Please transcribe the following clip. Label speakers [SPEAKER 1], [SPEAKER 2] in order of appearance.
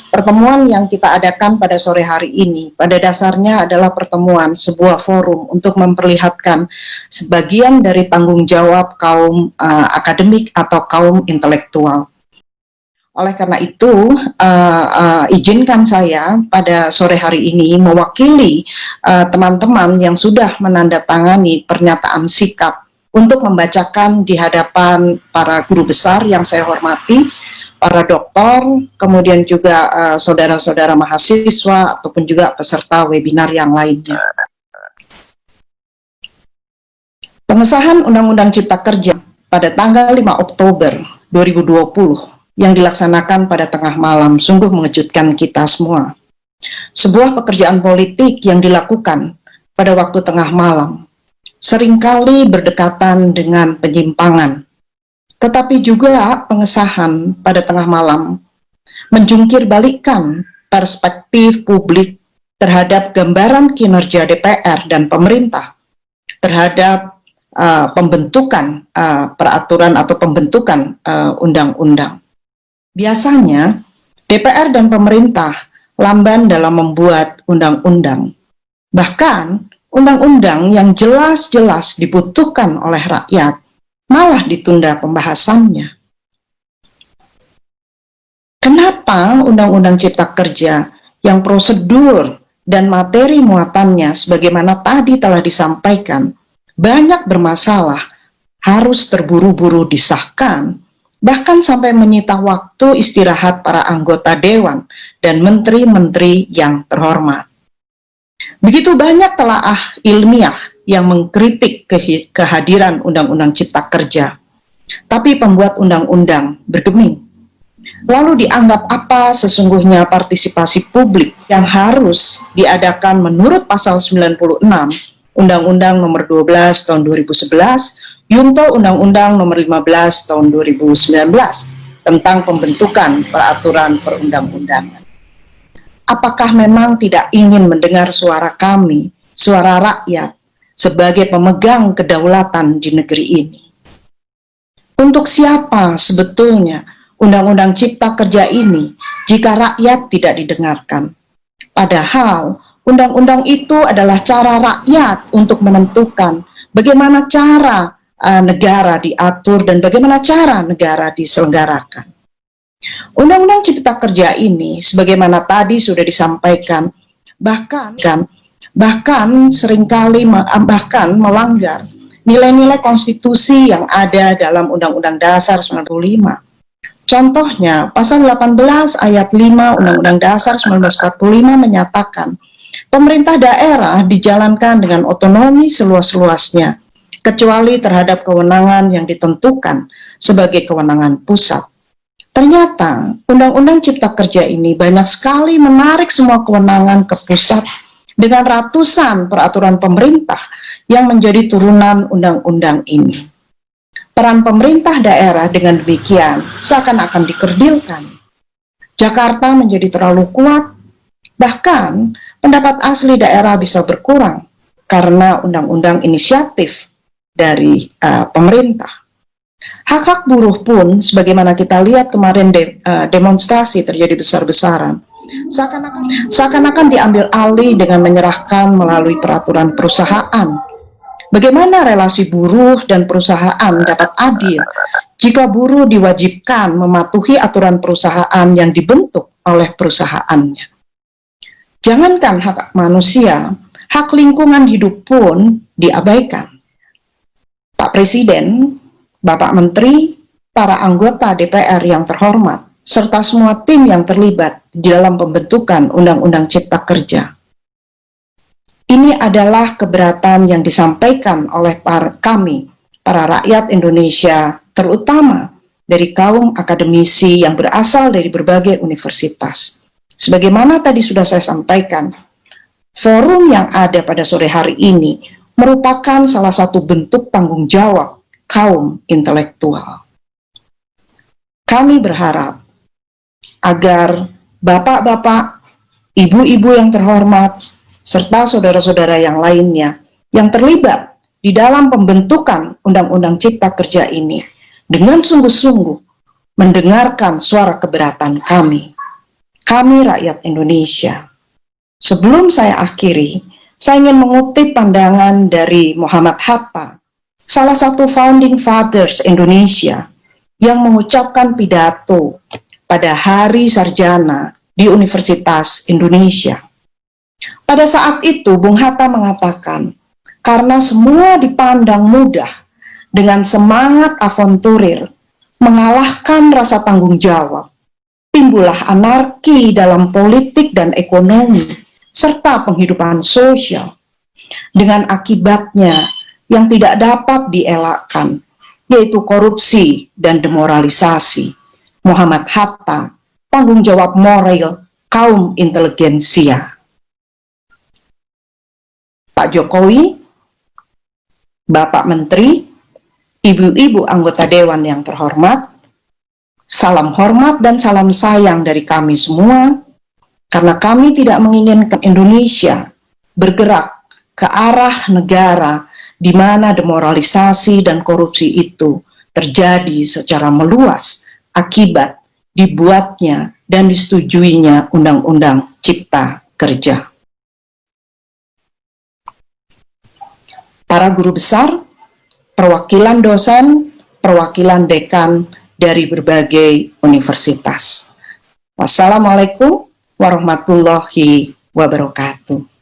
[SPEAKER 1] Pertemuan yang kita adakan pada sore hari ini pada dasarnya adalah pertemuan sebuah forum untuk memperlihatkan sebagian dari tanggung jawab kaum akademik atau kaum intelektual. Oleh karena itu, izinkan saya pada sore hari ini mewakili teman-teman yang sudah menandatangani pernyataan sikap untuk membacakan di hadapan para guru besar yang saya hormati, para doktor, kemudian juga saudara-saudara mahasiswa, ataupun juga peserta webinar yang lainnya. Pengesahan Undang-Undang Cipta Kerja pada tanggal 5 Oktober 2020 yang dilaksanakan pada tengah malam sungguh mengejutkan kita semua. Sebuah pekerjaan politik yang dilakukan pada waktu tengah malam seringkali berdekatan dengan penyimpangan. Tetapi juga pengesahan pada tengah malam menjungkir balikan perspektif publik terhadap gambaran kinerja DPR dan pemerintah terhadap pembentukan peraturan atau pembentukan undang-undang. Biasanya DPR dan pemerintah lamban dalam membuat undang-undang. Bahkan undang-undang yang jelas-jelas dibutuhkan oleh rakyat malah ditunda pembahasannya. Kenapa Undang-Undang Cipta Kerja yang prosedur dan materi muatannya sebagaimana tadi telah disampaikan banyak bermasalah harus terburu-buru disahkan, bahkan sampai menyita waktu istirahat para anggota dewan dan menteri-menteri yang terhormat. Begitu banyak telaah ilmiah yang mengkritik kehadiran Undang-Undang Cipta Kerja, tapi pembuat undang-undang bergeming. Lalu dianggap apa sesungguhnya partisipasi publik yang harus diadakan menurut pasal 96 Undang-Undang Nomor 12 Tahun 2011, Yunto Undang-Undang Nomor 15 Tahun 2019 tentang pembentukan peraturan perundang-undangan. Apakah memang tidak ingin mendengar suara kami, suara rakyat, sebagai pemegang kedaulatan di negeri ini? Untuk siapa sebetulnya Undang-Undang Cipta Kerja ini jika rakyat tidak didengarkan? Padahal undang-undang itu adalah cara rakyat untuk menentukan bagaimana cara negara diatur dan bagaimana cara negara diselenggarakan. Undang-Undang Cipta Kerja ini sebagaimana tadi sudah disampaikan bahkan seringkali melanggar nilai-nilai konstitusi yang ada dalam Undang-Undang Dasar 1945. Contohnya, pasal 18 ayat 5 Undang-Undang Dasar 1945 menyatakan, pemerintah daerah dijalankan dengan otonomi seluas-luasnya, kecuali terhadap kewenangan yang ditentukan sebagai kewenangan pusat. Ternyata, Undang-Undang Cipta Kerja ini banyak sekali menarik semua kewenangan ke pusat dengan ratusan peraturan pemerintah yang menjadi turunan undang-undang ini. Peran pemerintah daerah dengan demikian seakan-akan dikerdilkan. Jakarta menjadi terlalu kuat, bahkan pendapat asli daerah bisa berkurang karena undang-undang inisiatif dari pemerintah. Hak-hak buruh pun, sebagaimana kita lihat kemarin demonstrasi terjadi besar-besaran, seakan-akan diambil alih dengan menyerahkan melalui peraturan perusahaan. Bagaimana relasi buruh dan perusahaan dapat adil jika buruh diwajibkan mematuhi aturan perusahaan yang dibentuk oleh perusahaannya? Jangankan hak manusia, hak lingkungan hidup pun diabaikan. Pak Presiden, Bapak Menteri, para anggota DPR yang terhormat, serta semua tim yang terlibat di dalam pembentukan Undang-Undang Cipta Kerja. Ini adalah keberatan yang disampaikan oleh kami, para rakyat Indonesia, terutama dari kaum akademisi yang berasal dari berbagai universitas. Sebagaimana tadi sudah saya sampaikan, forum yang ada pada sore hari ini merupakan salah satu bentuk tanggung jawab kaum intelektual. Kami berharap agar bapak-bapak, ibu-ibu yang terhormat, serta saudara-saudara yang lainnya yang terlibat di dalam pembentukan Undang-Undang Cipta Kerja ini dengan sungguh-sungguh mendengarkan suara keberatan kami. kami rakyat Indonesia. Sebelum saya akhiri, saya ingin mengutip pandangan dari Muhammad Hatta, salah satu founding fathers Indonesia, yang mengucapkan pidato pada Hari Sarjana di Universitas Indonesia. Pada saat itu, Bung Hatta mengatakan, karena semua dipandang mudah dengan semangat avanturir, mengalahkan rasa tanggung jawab, timbullah anarki dalam politik dan ekonomi, serta penghidupan sosial, dengan akibatnya yang tidak dapat dielakkan, yaitu korupsi dan demoralisasi. Muhammad Hatta, tanggung jawab moral kaum inteligensia. Pak Jokowi, Bapak Menteri, Ibu-ibu anggota Dewan yang terhormat, salam hormat dan salam sayang dari kami semua, karena kami tidak menginginkan Indonesia bergerak ke arah negara di mana demoralisasi dan korupsi itu terjadi secara meluas akibat dibuatnya dan disetujuinya Undang-Undang Cipta Kerja. Para guru besar, perwakilan dosen, perwakilan dekan dari berbagai universitas. Wassalamualaikum warahmatullahi wabarakatuh.